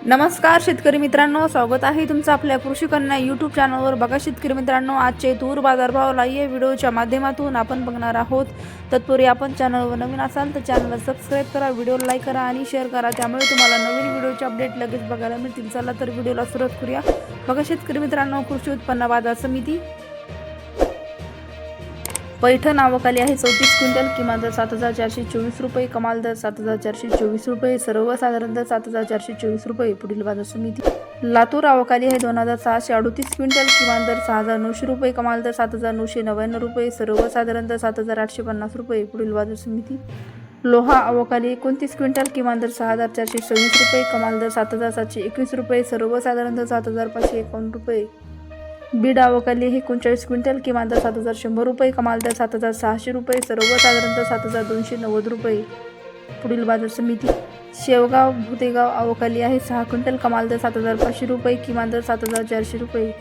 नमस्कार शेतकरी मित्रांनो, स्वागत आहे तुमचं आपल्या कृषी कन्या यूट्यूब चॅनलवर। बघा शेतकरी मित्रांनो, आजचे तूर बाजारभाव लाईव्ह व्हिडिओच्या माध्यमातून आपण बघणार आहोत। तत्पूर्वी आपण चॅनलवर नवीन असाल तर चॅनलला सबस्क्राइब करा, व्हिडिओला लाईक करा आणि शेअर करा, त्यामुळे तुम्हाला नवीन व्हिडिओचे अपडेट लगेच बघायला मिळतील। चला तर व्हिडिओला सुरुवात करूया। बघा शेतकरी मित्रांनो, कृषी उत्पन्न बाजार समिती पैठण आवक आली आहे 34 क्विंटल, किमान दर 7424 रुपये, कमाल दर 7424 रुपये, सर्वसाधारण दर 7424 रुपये। पुढील बाजार समिती लातूर आवक आली आहे 2638 क्विंटल, किमान दर 6900 रुपये, कमाल दर 7999 रुपये, सर्वसाधारण दर 7850 रुपये। पुढील बाजार समिती लोहा आवक आली 29 क्विंटल, किमान दर 6426 रुपये, कमाल दर 7721 रुपये, सर्वसाधारण दर 7551 रुपये। बीड आवक आली आहे 39 क्विंटल, किमान दर 7100 रुपये, कमाल दर 7600 रुपये, सर्वसाधारण दर 7290 रुपये। पुढील बाजार समिती शेवगाव भुतेगाव आवक आली आहे 6 क्विंटल, कमाल दर 7500 रुपये, किमान दर 7400 रुपये।